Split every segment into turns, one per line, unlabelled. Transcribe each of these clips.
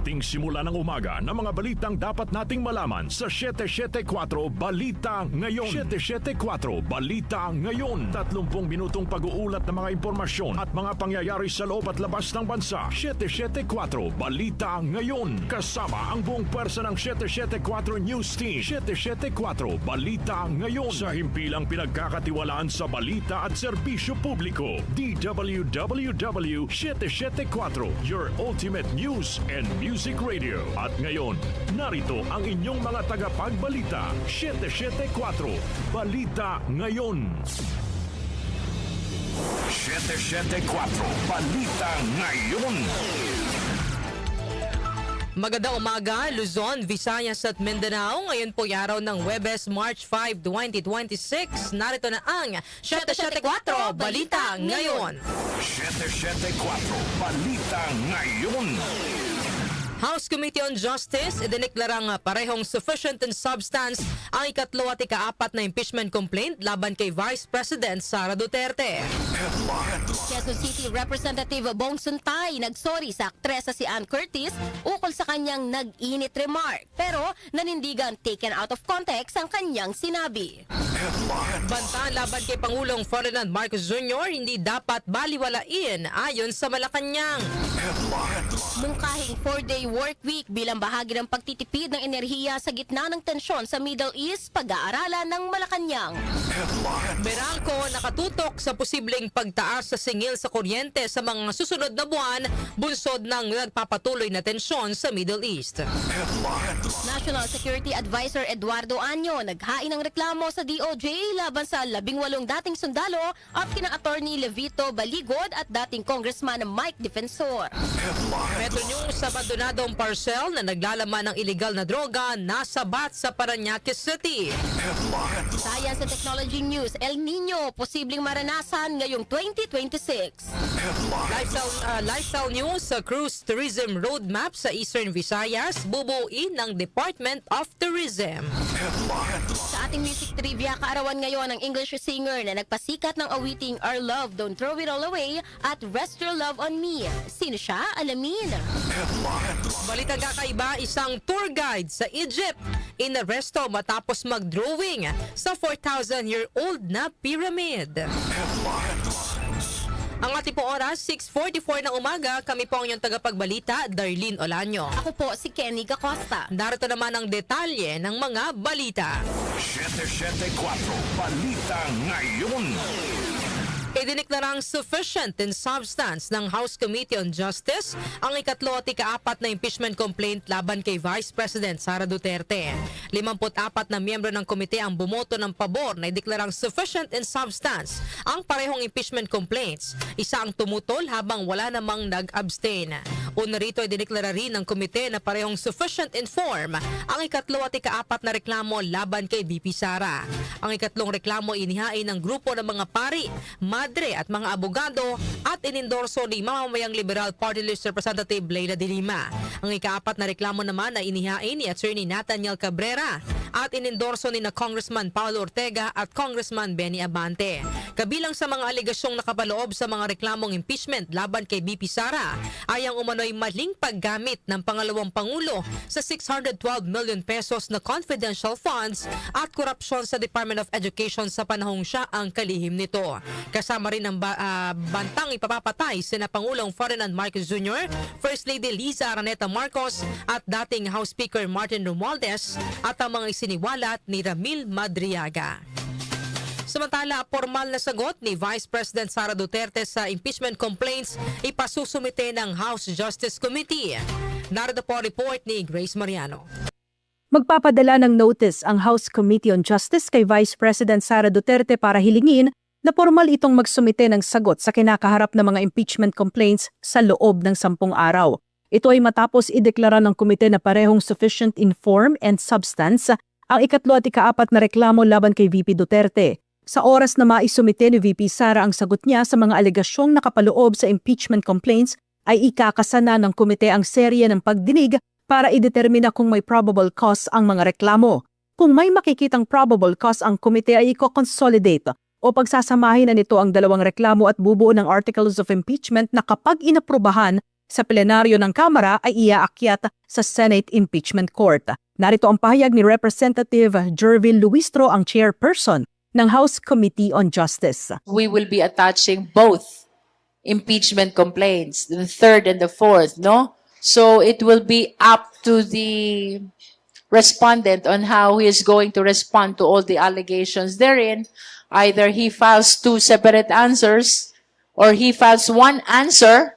ating simula ng umaga ng mga balitang dapat nating malaman sa 774 Balita Ngayon. 774 Balita Ngayon. 30 minutong pag-uulat ng mga impormasyon at mga pangyayari sa loob at labas ng bansa. 774 Balita Ngayon. Kasama ang buong pwersa ng 774 News Team. 774 Balita Ngayon. Sa himpilang pinagkakatiwalaan sa balita at serbisyo publiko. DWWW 774, your ultimate news and music radio. At ngayon, narito ang inyong mga tagapagbalita. 774 Balita Ngayon. 774 Balita Ngayon.
Magandang umaga, Luzon, Visayas at Mindanao. Ngayon po araw ng Huwebes, March 5, 2026. Narito na ang 774 Balita Ngayon.
774 Balita Ngayon.
House Committee on Justice idineklarang parehong sufficient in substance ang ikatlo at ikaapat na impeachment complaint laban kay Vice President Sara Duterte.
Quezon City Representative Bong Suntay nagsorry sa aktresa si Ann Curtis ukol sa kanyang nag-init remark. Pero nanindigan taken out of context ang kanyang sinabi.
Banta laban kay Pangulong Ferdinand Marcos Jr. hindi dapat baliwalain ayon sa Malacanang.
Mungkahing 4-day work week bilang bahagi ng pagtitipid ng enerhiya sa gitna ng tensyon sa Middle East, pag-aaralan ng Malacanang.
Meralco nakatutok sa posibleng pagtaas sa singil sa kuryente sa mga susunod na buwan, bunsod ng nagpapatuloy na tensyon sa Middle East.
National Security Advisor Eduardo Año naghain ng reklamo sa DOJ laban sa 18 dating sundalo at kina Attorney Levito Baligod at dating Congressman Mike Defensor.
Metro News, abandonadong parcel na naglalaman ng iligal na droga nasabat sa Parañaque City.
Science and Technology News, El Nino posibleng maranasan ngayong 2026.
Lifestyle News, Cruise Tourism Roadmap sa Eastern Visayas, bubuin ng Department of Tourism.
Sa ating music trivia, kaarawan ngayon ang English singer na nagpasikat ng awiting Our Love, Don't Throw It All Away at Rest Your Love on Me. Sino siya? Alamin.
Balitang kakaiba, isang tour guide sa Egypt inaresto matapos mag-drawing sa 4,000-year-old na pyramid. Ang ating po oras, 6:44 ng umaga, kami po ang inyong tagapagbalita, Darlene Olanyo.
Ako po si Kenny Gacosta.
Narito naman ang detalye ng mga balita.
774 Balita Ngayon.
Idineklarang sufficient in substance ng House Committee on Justice ang ikatlo at ikaapat na impeachment complaint laban kay Vice President Sara Duterte. 54 na miyembro ng komite ang bumoto ng pabor na ideklarang sufficient in substance ang parehong impeachment complaints. Isa ang tumutol habang wala namang nag-abstain. Una rito, idineklara rin ng komite na parehong sufficient in form ang ikatlo at ikaapat na reklamo laban kay VP Sara. Ang ikatlong reklamo inihain ng grupo ng mga pari, madre at mga abogado at inendorso ni mamamayang Liberal Party List Representative Leila de Lima. Ang ikaapat na reklamo naman ay inihain ni Attorney Nathaniel Cabrera at inendorso ni na Congressman Paulo Ortega at Congressman Benny Abante. Kabilang sa mga aligasyong nakapaloob sa mga reklamong impeachment laban kay VP Sara ay ang umano'y maling paggamit ng pangalawang pangulo sa 612 million pesos na confidential funds at korupsyon sa Department of Education sa panahong siya ang kalihim nito. Kasama rin ang bantang ipapapatay sina Pangulong Ferdinand Marcos Jr., First Lady Liza Araneta Marcos at dating House Speaker Martin Romualdez at ang mga isiniwalat ni Ramil Madriaga. Samantala, formal na sagot ni Vice President Sara Duterte sa impeachment complaints ipasusumite ng House Justice Committee. Narito po report ni Grace Mariano.
Magpapadala ng notice ang House Committee on Justice kay Vice President Sara Duterte para hilingin na formal itong magsumite ng sagot sa kinakaharap ng mga impeachment complaints sa loob ng 10 araw. Ito ay matapos ideklara ng komite na parehong sufficient in form and substance ang ikatlo at ikaapat na reklamo laban kay VP Duterte. Sa oras na maisumite ni VP Sara ang sagot niya sa mga alegasyong nakapaloob sa impeachment complaints, ay ikakasana ng komite ang serye ng pagdinig para idetermina kung may probable cause ang mga reklamo. Kung may makikitang probable cause ang komite ay i-consolidate o pagsasamahin na nito ang dalawang reklamo at bubuo ng articles of impeachment na kapag inaprubahan, sa plenaryo ng Kamara ay iaakyat sa Senate Impeachment Court. Narito ang pahayag ni Representative Jervin Luistro, ang chairperson ng House Committee on Justice.
We will be attaching both impeachment complaints, the third and the fourth, no? So it will be up to the respondent on how he is going to respond to all the allegations therein. Either he files two separate answers or he files one answer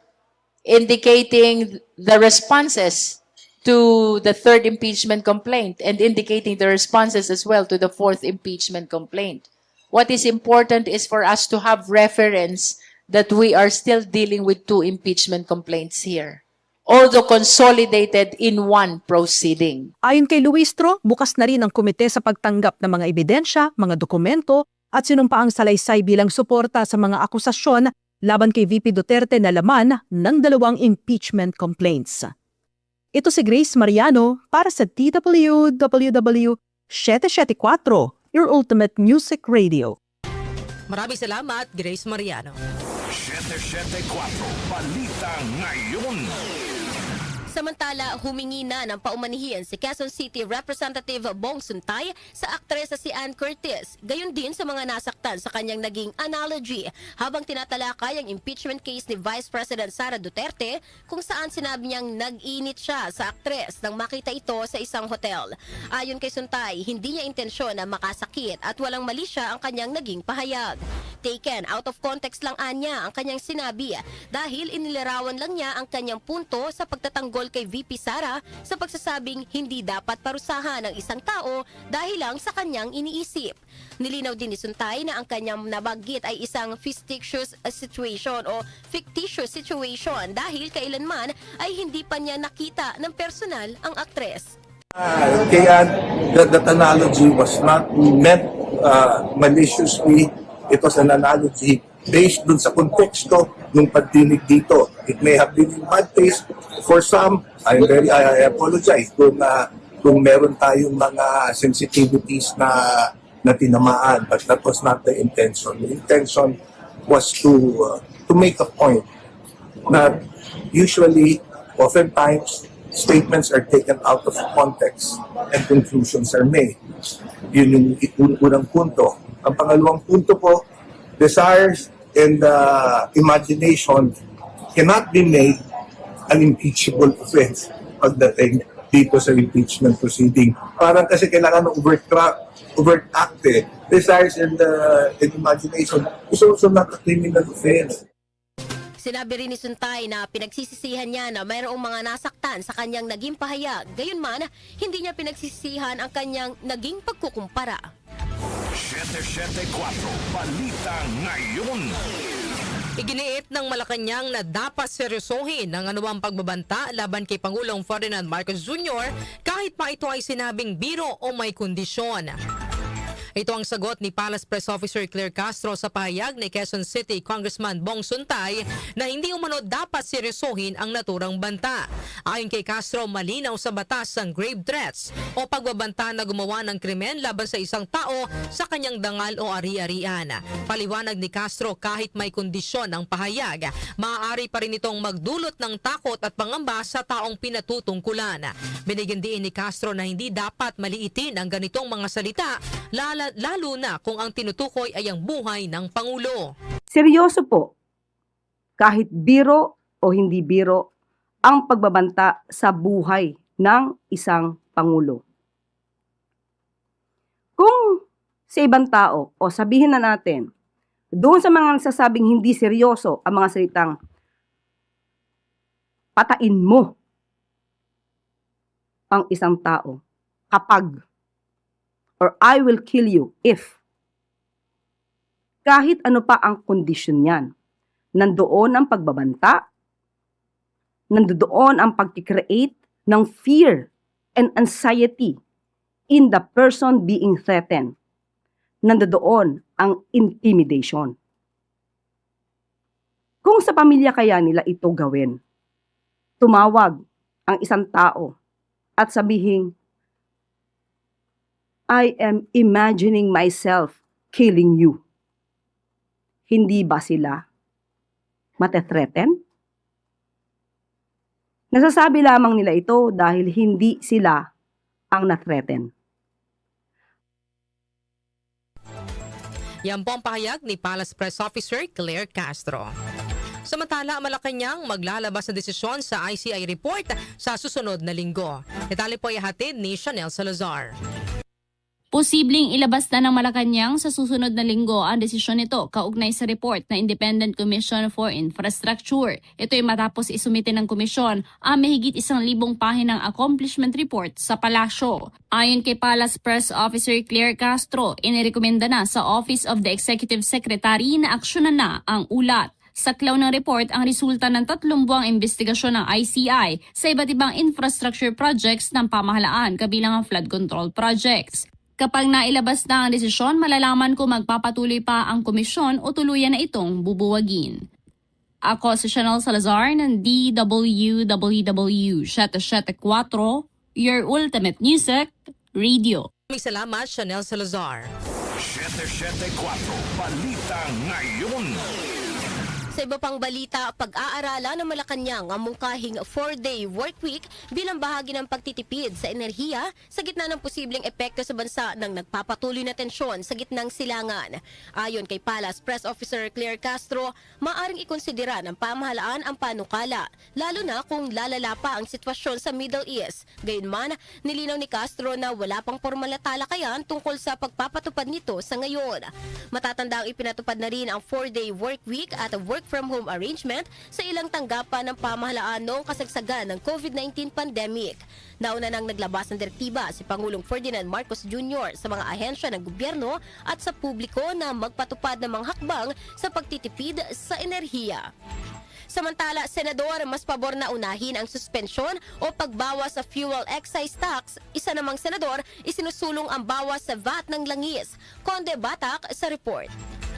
indicating the responses to the third impeachment complaint and indicating the responses as well to the fourth impeachment complaint. What is important is for us to have reference that we are still dealing with two impeachment complaints here, although consolidated in one proceeding.
Ayon kay Luistro, bukas na rin ang komite sa pagtanggap ng mga ebidensya, mga dokumento at sinumpaang salaysay bilang suporta sa mga akusasyon laban kay VP Duterte na laman ng dalawang impeachment complaints. Ito si Grace Mariano para sa DWWW 774, your ultimate music radio.
Maraming salamat, Grace Mariano.
774 Balita Ngayon.
Samantala, humingi na ng paumanihin si Quezon City Representative Bong Suntay sa aktresa si Ann Curtis, gayon din sa mga nasaktan sa kanyang naging analogy habang tinatalakay ang impeachment case ni Vice President Sara Duterte kung saan sinabi niyang nag-init siya sa aktres nang makita ito sa isang hotel. Ayon kay Suntay, hindi niya intensyon na makasakit at walang mali siya ang kanyang naging pahayag. Taken out of context lang anya ang kanyang sinabi dahil inilarawan lang niya ang kanyang punto sa pagtatanggol kay VP Sara sa pagsasabing hindi dapat parusahan ang isang tao dahil lang sa kanyang iniisip. Nilinaw din ni Suntay na ang kanyang nabanggit ay isang fictitious situation dahil kailanman ay hindi pa niya nakita ng personal ang aktres.
Kaya that analogy was not meant maliciously. It was an analogy based dun sa konteksto ng pagdinig dito. It may have been in bad taste for some. I apologize kung meron tayong mga sensitivities na tinamaan, but that was not the intention. The intention was to make a point that usually, oftentimes, statements are taken out of context and conclusions are made. Yun yung unang punto. Ang pangalawang punto po, desires and imagination cannot be made an impeachable offense pagdating dito sa impeachment proceeding. Parang kasi kailangan ng overt-act Desires and imagination is also not a criminal offense.
Sinabi rin ni Suntay na pinagsisisihan niya na mayroong mga nasaktan sa kanyang naging pahayag. Gayunman, hindi niya pinagsisisihan ang kanyang naging pagkukumpara.
774 Balita Ngayon.
Iginiit ng Malacanang na dapat seryosohin ang anumang pagbabanta laban kay Pangulong Ferdinand Marcos Jr. kahit pa ito ay sinabing biro o may kondisyon. Ito ang sagot ni Palace Press Officer Claire Castro sa pahayag ni Quezon City Congressman Bong Suntay na hindi umano dapat seryosohin ang naturang banta. Ayon kay Castro, malinaw sa batas ang grave threats o pagbabanta na gumawa ng krimen laban sa isang tao sa kanyang dangal o ari-arian. Paliwanag ni Castro, kahit may kondisyon ang pahayag, maaari pa rin itong magdulot ng takot at pangamba sa taong pinatutungkulan. Binigyan din ni Castro na hindi dapat maliitin ang ganitong mga salita, lalo na kung ang tinutukoy ay ang buhay ng Pangulo.
Seryoso po, kahit biro o hindi biro, ang pagbabanta sa buhay ng isang Pangulo. Kung sa ibang tao, o sabihin na natin, doon sa mga nagsasabing hindi seryoso ang mga salitang patain mo ang isang tao kapag or I will kill you if. Kahit ano pa ang kondisyon niyan. Nandoon ang pagbabanta, nandoon ang pag-create ng fear and anxiety in the person being threatened. Nandoon ang intimidation. Kung sa pamilya kaya nila ito gawin, tumawag ang isang tao at sabihin, I am imagining myself killing you. Hindi ba sila matetreten? Nasasabi lamang nila ito dahil hindi sila ang na-threaten.
Yan po ang pahayag ni Palace Press Officer Claire Castro. Samantala, Malacanang maglalabas ng desisyon sa ICI report sa susunod na linggo. Detalye po ay hatid ni Chanel Salazar.
Posibleng ilabas na ng Malacanang sa susunod na linggo ang desisyon nito kaugnay sa report na Independent Commission for Infrastructure. Ito ay matapos isumite ng komisyon ang mahigit 1,000 pahinang accomplishment report sa palasyo. Ayon kay Palace Press Officer Claire Castro, inirekomenda na sa Office of the Executive Secretary na aksyonan na ang ulat. Saklaw ng report ang resulta ng 3 buwang investigasyon ng ICI sa iba't ibang infrastructure projects ng pamahalaan kabilang ang flood control projects. Kapag nailabas na ang desisyon, malalaman kung magpapatuloy pa ang komisyon o tuluyan na itong bubuwagin. Ako si Chanel Salazar ng DWWW 774, your ultimate music radio.
Maraming salamat, Chanel Salazar.
774 Balita Ngayon.
Sa iba pang balita, pag-aaralan ng Malacanang ang mungkahing 4-day work week bilang bahagi ng pagtitipid sa enerhiya sa gitna ng posibleng epekto sa bansa ng nagpapatuloy na tensyon sa gitnang silangan. Ayon kay Palace Press Officer Claire Castro, maaring ikonsidera ng pamahalaan ang panukala, lalo na kung lalala pa ang sitwasyon sa Middle East. Gayunman, nilinaw ni Castro na wala pang formal na talakayan tungkol sa pagpapatupad nito sa ngayon. Matatandang ipinatupad na rin ang 4-day work week at work from home arrangement sa ilang tanggapan ng pamahalaan noong kasagsagan ng COVID-19 pandemic. Nauna nang naglabas ng direktiba si Pangulong Ferdinand Marcos Jr. sa mga ahensya ng gobyerno at sa publiko na magpatupad ng mga hakbang sa pagtitipid sa enerhiya. Samantala, Senador, mas pabor na unahin ang suspensyon o pagbawas sa fuel excise tax. Isa namang senador, isinusulong ang bawas sa VAT ng langis. Conde Batak sa report.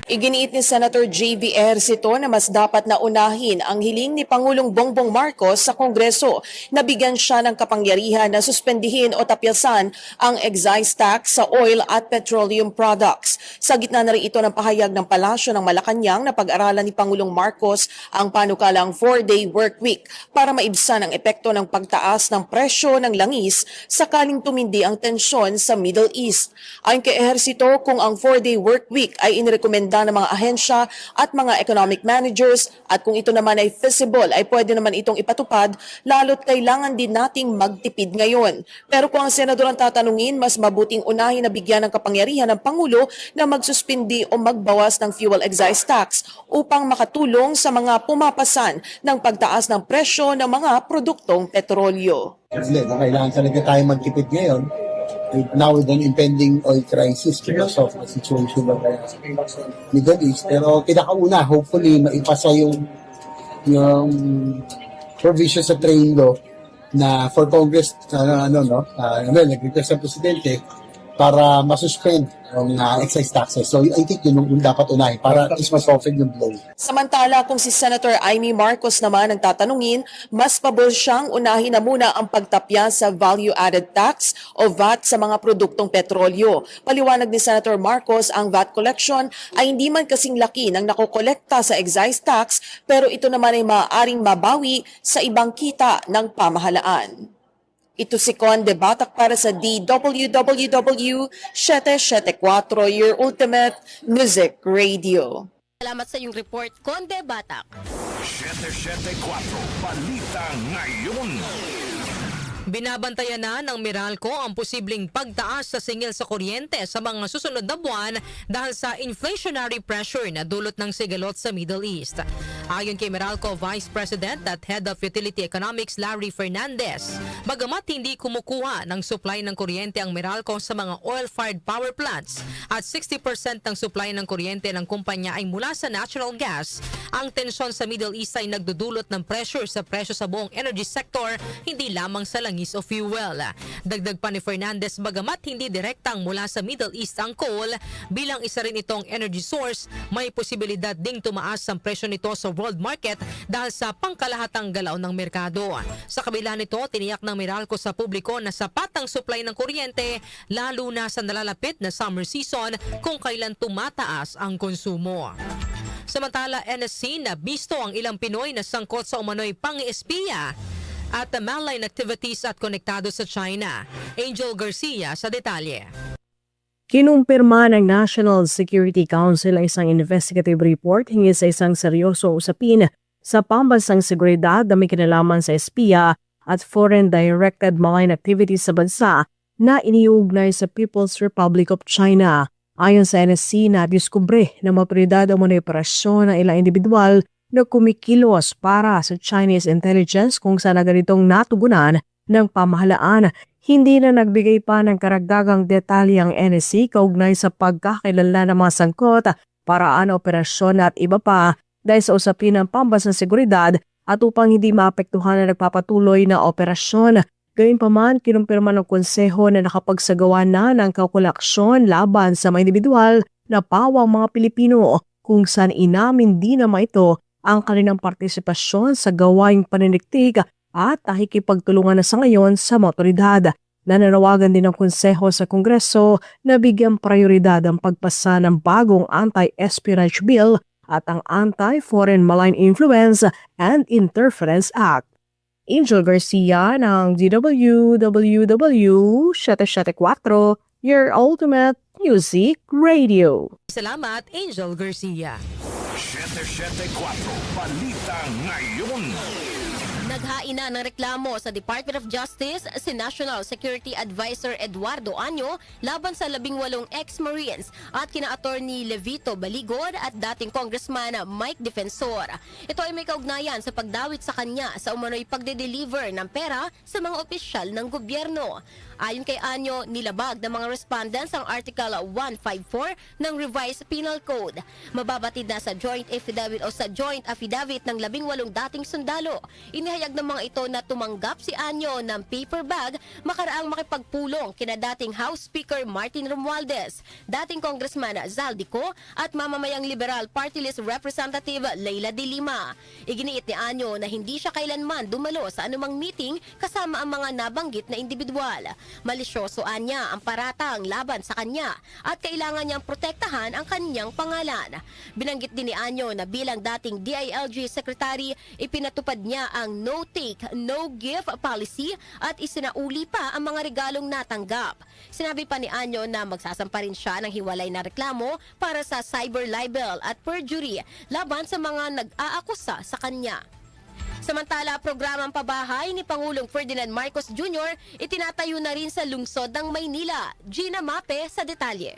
Iginiit ni Senator J.V. Ejercito na mas dapat na unahin ang hiling ni Pangulong Bongbong Marcos sa Kongreso na bigyan siya ng kapangyarihan na suspendihin o tapyasan ang excise tax sa oil at petroleum products. Sa gitna na rin ito ng pahayag ng Palasyo ng Malacanang na pag-aralan ni Pangulong Marcos ang panukalang 4-day work week para maibsan ang epekto ng pagtaas ng presyo ng langis sakaling tumindi ang tensyon sa Middle East. Ayon kay Ejercito, kung ang 4-day work week ay inirekomenda ng mga ahensya at mga economic managers at kung ito naman ay feasible ay pwede naman itong ipatupad lalo't kailangan din nating magtipid ngayon. Pero kung ang senador ang tatanungin, mas mabuting unahin na bigyan ng kapangyarihan ng Pangulo na magsuspindi o magbawas ng fuel excise tax upang makatulong sa mga pumapasan ng pagtaas ng presyo ng mga produktong petrolyo.
Hindi, kailangan talaga tayo magtipid ngayon. Now with an impending oil crisis because of the situation of the Middle East. Pero pinakauna, hopefully maipasa yung provisions sa train law na for Congress, nag-request sa Presidente para masuspend ang excise taxes. So I think yun yung dapat unahin para is mas soften yung blow.
Samantala, kung si Senator Amy Marcos naman ang tatanungin, mas pabor siyang unahin na muna ang pagtapya sa value-added tax o VAT sa mga produktong petrolyo. Paliwanag ni Senator Marcos, ang VAT collection ay hindi man kasing laki ng nakokolekta sa excise tax, pero ito naman ay maaaring mabawi sa ibang kita ng pamahalaan. Ito si Conde Batak para sa DWWW 774, your ultimate music radio.
Salamat sa iyong report, Conde Batak.
774 Balita Ngayon.
Binabantayan na ng Meralco ang posibleng pagtaas sa singil sa kuryente sa mga susunod na buwan dahil sa inflationary pressure na dulot ng sigalot sa Middle East. Ayon kay Meralco Vice President at Head of Utility Economics Larry Fernandez, bagamat hindi kumukuha ng supply ng kuryente ang Meralco sa mga oil-fired power plants at 60% ng supply ng kuryente ng kumpanya ay mula sa natural gas, ang tensyon sa Middle East ay nagdudulot ng pressure sa presyo sa buong energy sector, hindi lamang sa langis o fuel. Dagdag pa ni Fernandez, bagamat hindi direktang mula sa Middle East ang coal, bilang isa rin itong energy source, may posibilidad ding tumaas ang presyo nito sa world market dahil sa pangkalahatang galaw ng merkado. Sa kabila nito, tiniyak ng Meralco sa publiko na sapat ang supply ng kuryente, lalo na sa nalalapit na summer season kung kailan tumataas ang konsumo. Samantala, NSC na bisto ang ilang Pinoy na sangkot sa umano'y pang-espiya at mainline activities at konektado sa China. Angel Garcia sa detalye.
Kinumpirma ng National Security Council ang isang investigative report hinggil sa isang seryosong usapin sa pambansang seguridad na may kinalaman sa espiya at foreign-directed malign activities sa bansa na iniugnay sa People's Republic of China. Ayon sa NSC, nadiskubre ng mga otoridad ang mga operasyon ng ilang individual na kumikilos para sa Chinese intelligence kung saan ganitong natugunan ng pamahalaan. Hindi na nagbigay pa ng karagdagang detalye ang NSC kaugnay sa pagkakilala ng mga sangkot, paraan, operasyon at iba pa dahil sa usapin ng pambansang seguridad at upang hindi maapektuhan na nagpapatuloy na operasyon. Gayunpaman, kinumpirma ng konseho na nakapagsagawa na ng kalkulaksyon laban sa mga individual na pawang mga Pilipino kung saan inamin din naman ito ang kanilang partisipasyon sa gawaing paniniktik at nakikipagtulungan na sa ngayon sa mga otoridad. Nananawagan din ng konseho sa Kongreso na bigyan prioridad ang pagpasa ng bagong Anti-Espionage Bill at ang Anti-Foreign Malign Influence and Interference Act. Angel Garcia ng DWWW 774, your ultimate music radio.
Salamat, Angel Garcia.
774 Balita Ngayon.
Naghain na ng reklamo sa Department of Justice si National Security Advisor Eduardo Anyo laban sa 18 ex-Marines at kina-attorney Levito Baligod at dating Congressman Mike Defensor. Ito ay may kaugnayan sa pagdawit sa kanya sa umano'y pagde-deliver ng pera sa mga opisyal ng gobyerno. Ayon kay Anyo, nilabag ng mga respondents ang Article 154 ng Revised Penal Code. Mababatid na sa joint affidavit o sa joint affidavit ng 18 dating sundalo. Inihayag ng mga ito na tumanggap si Anyo ng paper bag makaraang makipagpulong kina dating House Speaker Martin Romualdez, dating Congressman Zaldico at mamamayang Liberal Party List Representative Leila de Lima. Iginiit ni Anyo na hindi siya kailanman dumalo sa anumang meeting kasama ang mga nabanggit na individual. Malisyoso anya ang paratang laban sa kanya at kailangan niyang protektahan ang kanyang pangalan. Binanggit din ni Anyo na bilang dating DILG Secretary, ipinatupad niya ang no-take, no-give policy at isinauli pa ang mga regalong natanggap. Sinabi pa ni Anyo na magsasampa rin siya ng hiwalay na reklamo para sa cyber libel at perjury laban sa mga nag-aakusa sa kanya. Samantala, programang pabahay ni Pangulong Ferdinand Marcos Jr. itinatayo na rin sa lungsod ng Maynila. Gina Mape sa detalye.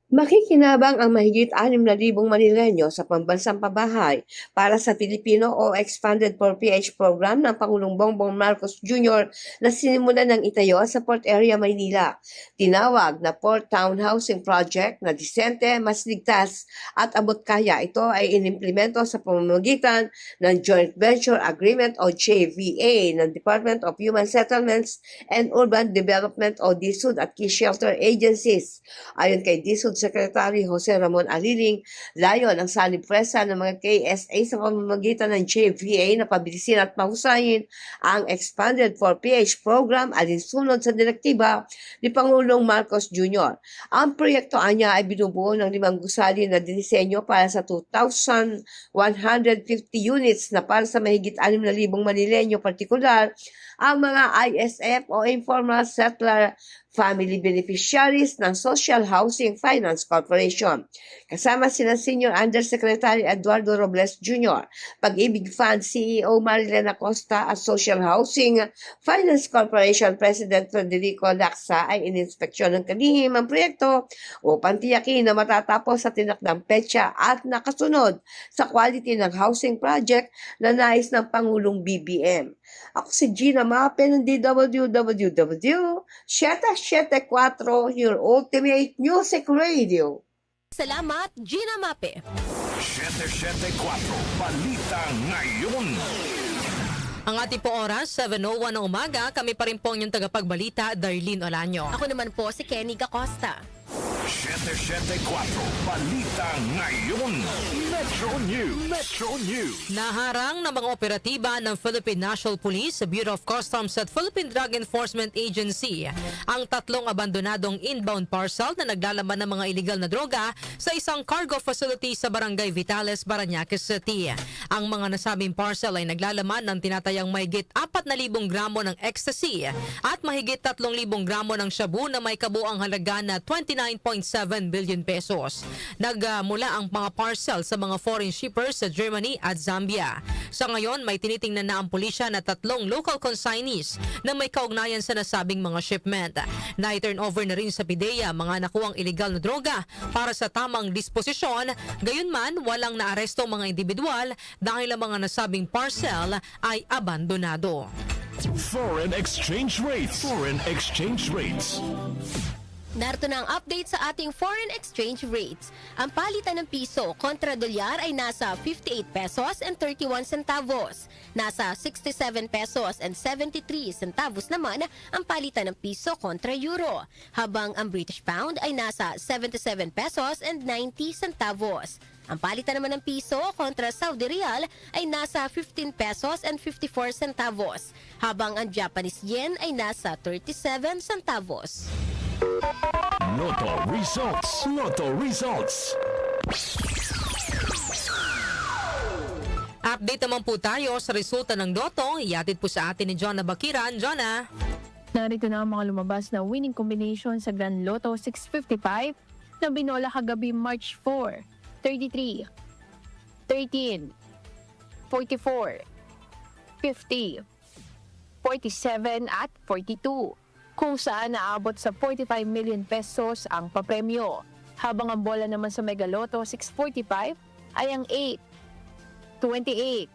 Makikinabang ang mahigit 6,000 Manileño sa pambansang pabahay para sa Filipino o Expanded for PH program ng Pangulong Bongbong Marcos Jr. na sinimulan ng itayo sa Port Area, Maynila. Tinawag na Port Town Housing Project na disente, mas ligtas at abot-kaya. Ito ay inimplemento sa pamamagitan ng Joint Venture Agreement o JVA ng Department of Human Settlements and Urban Development o DSUD at key shelter agencies. Ayon kay DSUD Secretary Jose Ramon Aliling, layon ang sanib-presa ng mga KSA sa pamamagitan ng JVA na pabilisin at mahusayin ang Expanded for PH program alinsunod sa direktiba ni Pangulong Marcos Jr. Ang proyekto anya ay binubuo ng 5 gusali na dinisenyo para sa 2,150 units na para sa mahigit 6,000 Manileño, partikular ang mga ISF o Informal Settler Family Beneficiaries ng Social Housing Finance Corporation. Kasama sina Senior Undersecretary Eduardo Robles Jr., Pag-ibig Fund CEO Marilyn Acosta at Social Housing Finance Corporation President Federico Lacsa ay ininspeksyon ng kalihim ang proyekto upang tiyakin na matatapos sa tinakdang petsa at nakasunod sa quality ng housing project na nais ng Pangulong BBM. Ako si Gina Mape ng DWWW 774, your ultimate music radio.
Salamat, Gina Mape.
774 Balita Ngayon.
Ang ating po oras, 7:01 ng umaga, kami pa rin po ang inyong tagapagbalita, Darlene Olanyo.
Ako naman po si Kenny Gacosta.
774 Balita Ngayon. Metro News. Metro News.
Naharang ng mga operatiba ng Philippine National Police, Bureau of Customs at Philippine Drug Enforcement Agency ang 3 abandonadong inbound parcel na naglalaman ng mga illegal na droga sa isang cargo facility sa Barangay Vitales, Parañaque City. Ang mga nasabing parcel ay naglalaman ng tinatayang mahigit 4,000 gramo ng ecstasy at mahigit 3,000 gramo ng shabu na may kabuang halaga na 29.7 billion pesos. Nagmula ang mga parcel sa mga foreign shippers sa Germany at Zambia. Sa ngayon, may tinitingnan na ang pulisya na 3 local consignees na may kaugnayan sa nasabing mga shipment. Na-turn over na rin sa PIDEA mga nakuwang illegal na droga para sa tamang disposisyon. Gayunman, walang naaresto mga individual dahil ang mga nasabing parcel ay abandonado.
Foreign exchange rates. Foreign exchange rates.
Narito na ang update sa ating foreign exchange rates. Ang palitan ng piso kontra dolyar ay nasa 58 pesos and 31 centavos. Nasa 67 pesos and 73 centavos naman ang palitan ng piso kontra euro. Habang ang British pound ay nasa 77 pesos and 90 centavos. Ang palitan naman ng piso kontra Saudi Real ay nasa 15 pesos and 54 centavos. Habang ang Japanese yen ay nasa 37 centavos.
Lotto results. Lotto results.
Update naman po tayo sa resulta ng Lotto. Iatid po sa atin ni Jonah Bakiran. Jonah.
Narito na ang mga lumabas na winning combination sa Grand Lotto 655 na binola kagabi March 4, 33, 13, 44, 50, 47 at 42. Kung saan naabot sa 45 million pesos ang papremyo. Habang ang bola naman sa Mega Lotto 645 ay ang 8, 28,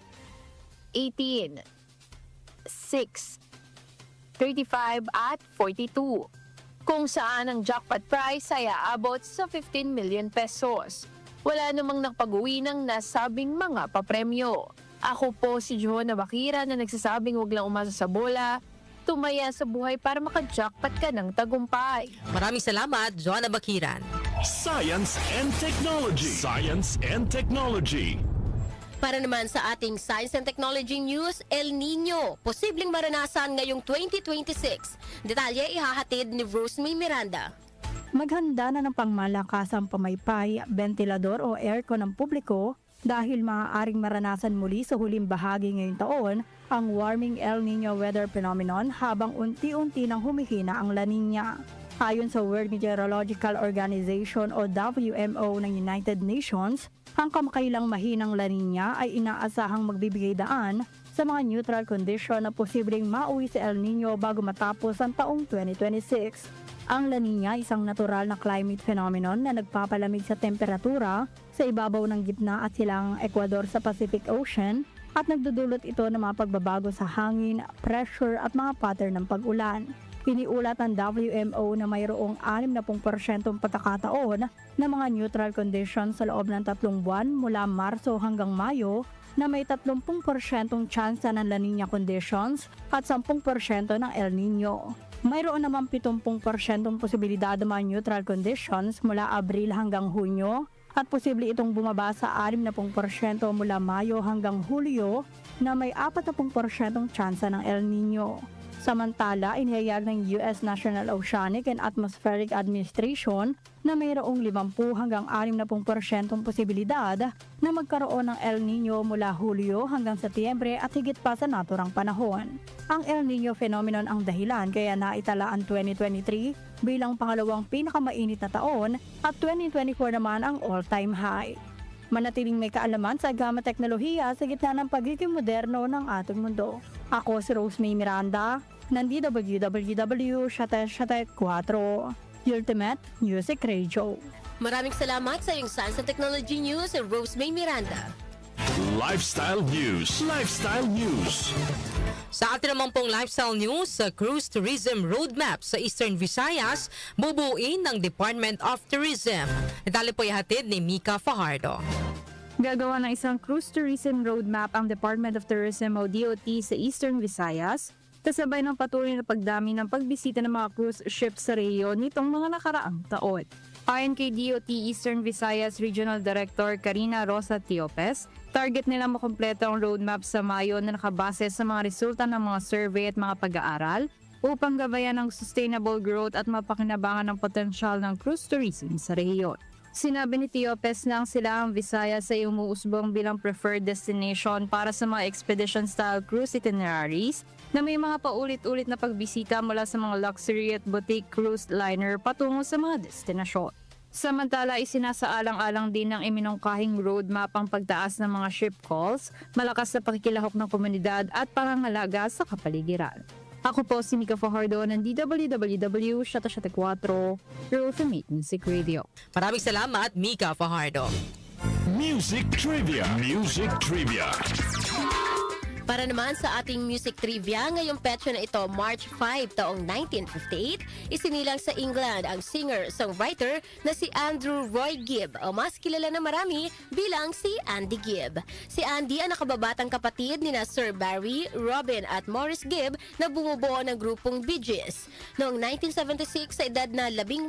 18, 6, 35 at 42. Kung saan ang jackpot prize ay aabot sa 15 million pesos. Wala namang nakapag-uwi ng nasabing mga papremyo. Ako po si Jonah Bakira na nagsasabing huwag lang umasa sa bola, tumaya sa buhay para maka-jackpot ka ng tagumpay.
Maraming salamat, Jonah Bakiran.
Science and Technology. Science and Technology.
Para naman sa ating Science and Technology News, El Nino, posibleng maranasan ngayong 2026. Detalye ihahatid ni Rosemary Miranda.
Maghanda na ng pangmalakasang pamaypay, ventilador o aircon ng publiko dahil maaaring maranasan muli sa huling bahagi ngayong taon ang warming El Nino weather phenomenon habang unti-unti nang humihina ang La Nina. Ayon sa World Meteorological Organization o WMO ng United Nations, ang kamakailang mahinang La Nina ay inaasahang magbibigay daan sa mga neutral condition na posibleng mauwi sa El Nino bago matapos ang taong 2026. Ang La Nina isang natural na climate phenomenon na nagpapalamig sa temperatura sa ibabaw ng gitna at silangang Ecuador sa Pacific Ocean at nagdudulot ito ng mga pagbabago sa hangin, pressure at mga pattern ng pag-ulan. Iniulat ng WMO na mayroong 60% pagkakataon na mga neutral conditions sa loob ng 3 buwan mula Marso hanggang Mayo na may 30% tsansa ng La Nina conditions at 10% ng El Nino. Mayroon naman 70% posibilidad ng mga neutral conditions mula Abril hanggang Hunyo at posible itong bumaba sa 60% mula Mayo hanggang Hulyo na may 40% tsansa ng El Nino. Samantala, inihayag ng US National Oceanic and Atmospheric Administration na mayroong 50 hanggang 60% posibilidad na magkaroon ng El Nino mula Hulyo hanggang Setyembre at higit pa sa naturang panahon. Ang El Nino phenomenon ang dahilan kaya naitala ang 2023 bilang pangalawang pinakamainit na taon at 2024 naman ang all-time high. Manatiling may kaalaman sa gama teknolohiya sa gitna ng pagiging moderno ng ating mundo. Ako si Rosemary Miranda, ng DWWW 774, Ultimate Music Radio.
Maraming salamat sa iyong Science and Technology News, Rosemary Miranda.
Lifestyle News. Lifestyle News.
Sa atin naman pong lifestyle news, sa Cruise Tourism Roadmap sa Eastern Visayas, bubuin ng Department of Tourism. Detalye po ihatid ni Mika Fajardo.
Gagawa ng isang cruise tourism roadmap ang Department of Tourism o DOT sa Eastern Visayas kasabay ng patuloy na pagdami ng pagbisita ng mga cruise ships sa rehiyon nitong mga nakaraang taon. Ayon kay DOT Eastern Visayas Regional Director Karina Rosa Tiopes, target nila makumpleto ang roadmap sa Mayo na nakabase sa mga resulta ng mga survey at mga pag-aaral upang gabayan ng sustainable growth at mapakinabangan ng potensyal ng cruise tourism sa rehiyon. Sinabi ni Tiopes na ang Silangang Visayas ay umuusbong bilang preferred destination para sa mga expedition-style cruise itineraries na may mga paulit-ulit na pagbisita mula sa mga luxury at boutique cruise liner patungo sa mga destinasyon. Samantala, isinasaalang-alang din ng iminungkahing roadmap ang pagtaas ng mga ship calls, malakas na pakikilahok ng komunidad at pangangalaga sa kapaligiran. Ako po si Mika Fajardo ng DWWW 774 Ultimate Music Radio.
Maraming salamat, Mika Fajardo.
Music Trivia. Music Trivia.
Para naman sa ating music trivia, ngayong petsa na ito, March 5 taong 1958, isinilang sa England ang singer-songwriter na si Andrew Roy Gibb o mas kilala na marami bilang si Andy Gibb. Si Andy ang nakababatang kapatid ni na Sir Barry, Robin at Maurice Gibb na bumubuo ng grupong Bee Gees. Noong 1976, sa edad na 18,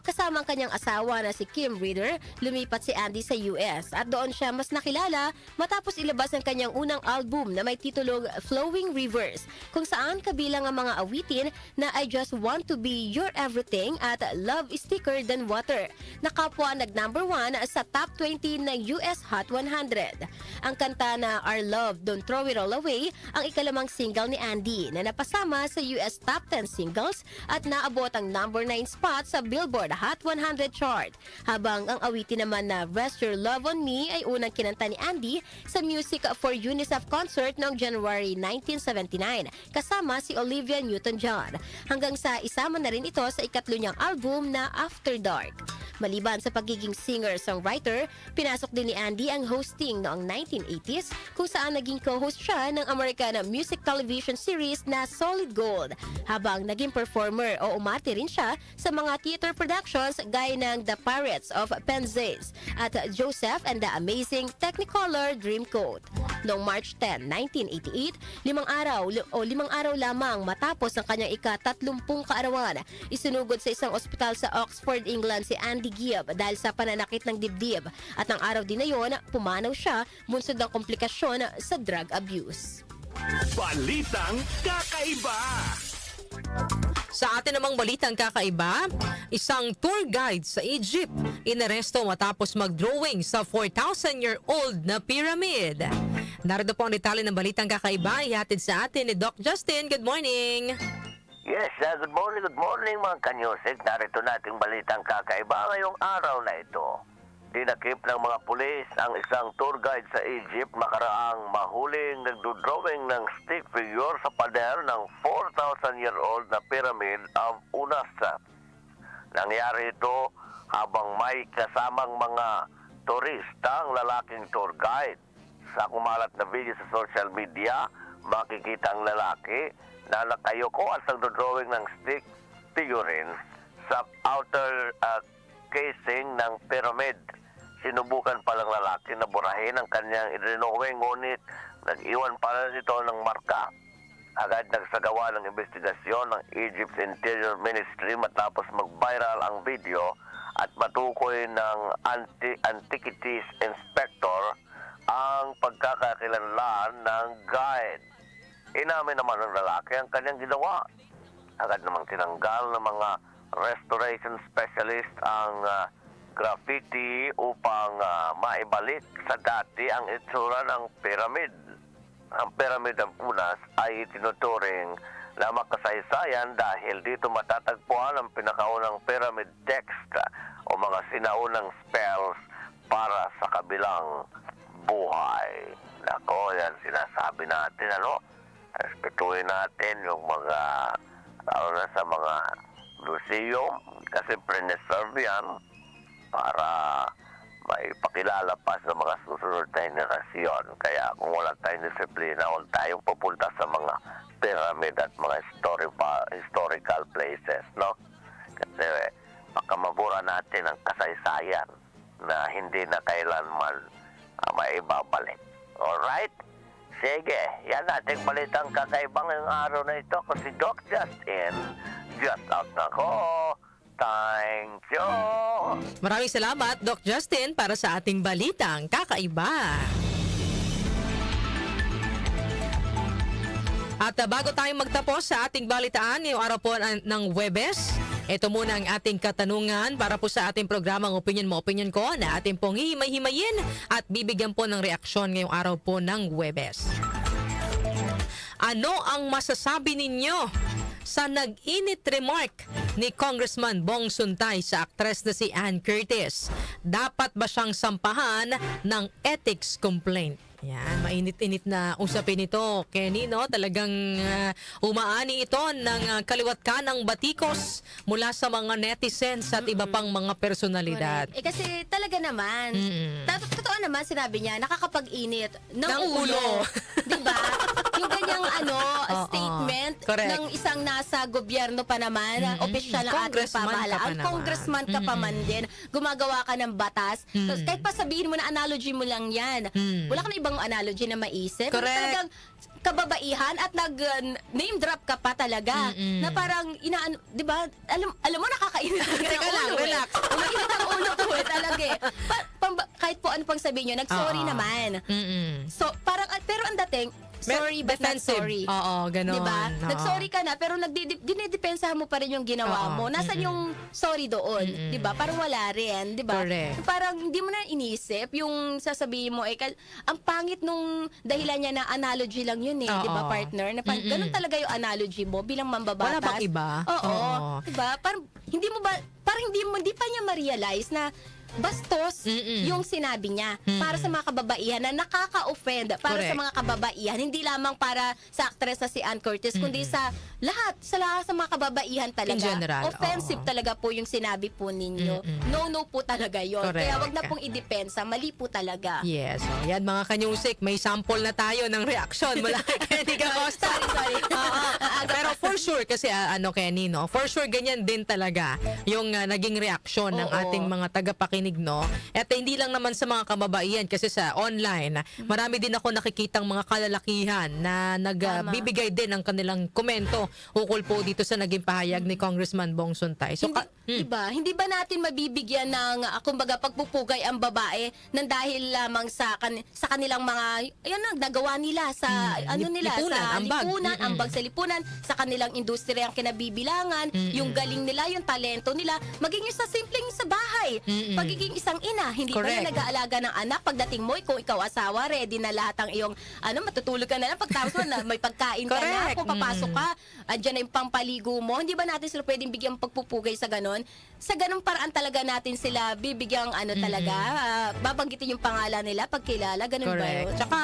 kasama ang kanyang asawa na si Kim Reader, lumipat si Andy sa US at doon siya mas nakilala matapos ilabas ang kanyang unang album na may titulong Flowing Rivers, kung saan kabilang ang mga awitin na I Just Want to Be Your Everything at Love is Thicker Than Water, na kapwa nag-number 1 sa top 20 ng US Hot 100. Ang kanta na Our Love, Don't Throw It All Away ang ikalamang single ni Andy na napasama sa US Top 10 Singles at naabot ang number 9 spot sa Billboard Hot 100 chart, habang ang awitin naman na Rest Your Love on Me ay unang kinanta ni Andy sa Music for UNICEF concert noong January 1979 kasama si Olivia Newton-John, hanggang sa isama na rin ito sa ikatlo niyang album na After Dark. Maliban sa pagiging singer-songwriter, pinasok din ni Andy ang hosting noong 1980s kung saan naging co-host siya ng American music television series na Solid Gold, habang naging performer o umarte rin siya sa mga theater productions gaya ng The Pirates of Penzance at Joseph and the Amazing Technicolor Dreamcoat. Noong March 10, 1988, 5 araw lamang matapos ang kanyang ika-30 kaarawan, isinugod sa isang ospital sa Oxford, England si Andy Gibb dahil sa pananakit ng dibdib, at ang araw din na yon, pumanaw siya bunsod ng komplikasyon sa drug abuse.
Balitang kakaiba.
Sa atin namang balitang kakaiba, isang tour guide sa Egypt inaresto matapos mag-drawing sa 4,000-year-old na pyramid. Narito po ang detalye ng balitang kakaiba, ihatid sa atin ni Doc Justin. Good morning!
Yes, good morning mga kanyusik. Narito nating balitang kakaiba ngayong araw na ito. Dinakip ng mga pulis ang isang tour guide sa Egypt makaraang mahuling nagdodrawing ng stick figure sa pader ng 4,000-year-old na pyramid of Unasa. Nangyari ito habang may kasamang mga turistang lalaking tour guide. Sa kumalat na video sa social media, makikita ang lalaki na nakayuko at nagdodrawing ng stick figurine sa outer casing ng pyramid. Sinubukan palang lalaki na burahin ang kanyang irinowing, ngunit nag-iwan pala nito ng marka. Agad nagsagawa ng investigasyon ng Egypt's Interior Ministry matapos mag-viral ang video at matukoy ng Antiquities Inspector ang pagkakakilanlan ng guide. Inamin naman ng lalaki ang kanyang ginawa. Agad namang tinanggal ng mga restoration specialist ang graffiti upang maibalik sa dati ang itsura ng pyramid. Ang pyramid ng Unas ay tinuturing na makasaysayan dahil dito matatagpuan ang pinakaunang pyramid text o mga sinaunang spells para sa kabilang buhay. Nako, yan sinasabi natin, respetuhin natin yung mga, lalo na sa mga museum, kasi preserve yan para maipakilala pa sa mga susunod na henerasyon. Kaya kung wala tayong disiplina, huwag tayong pupunta sa mga pyramid at mga historical places, no? Kasi baka mabura natin ang kasaysayan na hindi na kailanman maibabalik. Alright? Sige, yan ating balitang kakaibang ngayong araw na ito. Ako si Doc Justin. Just out na ko. Thank you.
Maraming salamat, Doc Justin, para sa ating balitang kakaiba. At bago tayong magtapos sa ating balitaan ngayong araw po ng Huwebes, ito muna ang ating katanungan para po sa ating programang Opinion Mo, Opinion Ko na ating pong hihimay-himayin at bibigyan po ng reaksyon ngayong araw po ng Huwebes. Ano ang masasabi ninyo sa nag-init remark ni Congressman Bong Suntay sa aktres na si Ann Curtis? Dapat ba siyang sampahan ng ethics complaint? Yan, mainit-init na usapin ito, Kenny, no? Talagang umaani ito ng kaliwat kanang batikos mula sa mga netizens at iba pang mga personalidad.
Correct. Kasi talaga naman, totoo naman sinabi niya, nakakapag-init ng ulo. Diba? Yung ganyang statement
Correct.
ng isang nasa gobyerno pa naman, opisyal ng ating
Congressman
pamahalaan,
ka pa naman.
congressman ka pa man din, gumagawa ka ng batas. Tapos kahit pa sabihin mo na analogy mo lang yan, wala ka na ibang analogy na maisip.
Correct.
Talagang kababaihan at nag-name drop ka pa talaga. Na parang, di ba, alam mo, nakakainit
Teka lang, relax.
Umainit ang ulo ko talaga eh. Kahit po ano pang sabihin nyo, nag-sorry naman. So, parang, pero ang dating, sorry but not
Defensive.
sorry.
Oo, ganon.
Diba?
Oo.
Nag-sorry ka na, pero dinidepensahan mo pa rin yung ginawa
Oo.
mo. Nasaan yung sorry doon? Diba? Parang wala rin. Diba?
Correct.
Parang hindi mo na iniisip yung sasabihin mo, ang pangit nung dahilan niya na analogy lang yun eh.
Oo.
Diba, partner? Na ganun talaga yung analogy mo bilang mambabatas.
Wala bang iba?
Oo.
Oo.
Diba? Parang hindi pa niya ma-realize na bastos yung sinabi niya para sa mga kababaihan na nakaka-offend para
Correct.
sa mga kababaihan, hindi lamang para sa actress na si Ann Curtis, kundi sa lahat sa mga kababaihan talaga.
In general,
Offensive
oo.
talaga po yung sinabi po ninyo. No po talaga yon.
Correct.
Kaya wag na pong idepensa, mali po talaga.
Yes. So, yan mga kanyusik, may sample na tayo ng reaksyon mula kay Kenny Gacosta.
Sorry.
Pero for sure, kasi Kenny, no? For sure, ganyan din talaga yung naging reaksyon ng
Oo.
ating mga tagapakinig, no? At hindi lang naman sa mga kababaihan, kasi sa online, marami din ako nakikitang mga kalalakihan na nagbibigay din ng kanilang komento ukol po dito sa naging pahayag ni Congressman Bong Suntay. So,
Diba? Hindi ba natin mabibigyan ng kumbaga pagpupugay ang babae nang dahil lamang sa kanilang mga nagawa nila sa
lipunan,
sa
ambag.
lipunan, ambag sa lipunan, sa kanilang industriya ang kinabibilangan, yung galing nila, yung talento nila, maging yung sa simpleng sa bahay. Pagiging isang ina, hindi
Correct.
ba na nag-aalaga ng anak pagdating mo, kung ikaw asawa, ready na lahat ang iyong matutulog ka na lang pagtapos mo na may pagkain ka na,
Correct.
kung papasok ka, andyan na yung pampaligo mo. Hindi ba natin sila pwedeng bigyan pagpupugay sa ganon? Sa ganung paraan talaga natin sila bibigyang talaga, babanggitin yung pangalan nila, pagkilala, ganun ba
correct.
yun?
Tsaka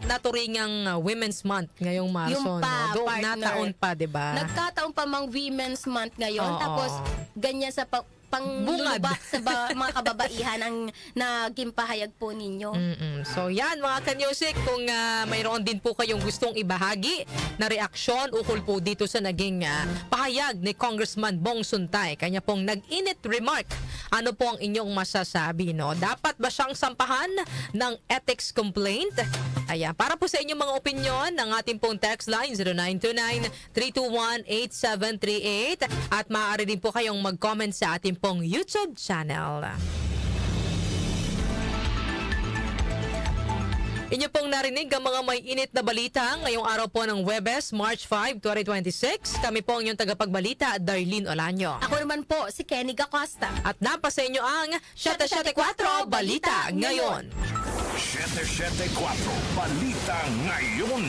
naturingang Women's Month ngayong Marso.
Yung pa,
no?
partner.
Nataon pa, di ba?
Nagkataon pa mang Women's Month ngayon,
Oo.
tapos ganyan sa panglulubak sa mga kababaihan ang naging pahayag po ninyo.
So yan mga kanyusik, kung mayroon din po kayong gustong ibahagi na reaksyon ukol po dito sa naging pahayag ni Congressman Bong Suntay, kanya pong nag-init remark, ano po ang inyong masasabi, no? Dapat ba siyang sampahan ng ethics complaint? Ayan, para po sa inyong mga opinion, ng ating pong text line 0929-321-8738 at maaari din po kayong mag-comment sa ating pong YouTube channel. Inyo pong narinig ang mga may init na balita ngayong araw po ng Huwebes, March 5, 2026. Kami po ang inyong tagapagbalita, Darlene Olanyo.
Ako naman po, si Kenny Gacosta.
At napasa inyo ang 774 Balita Ngayon.
774 Balita Ngayon.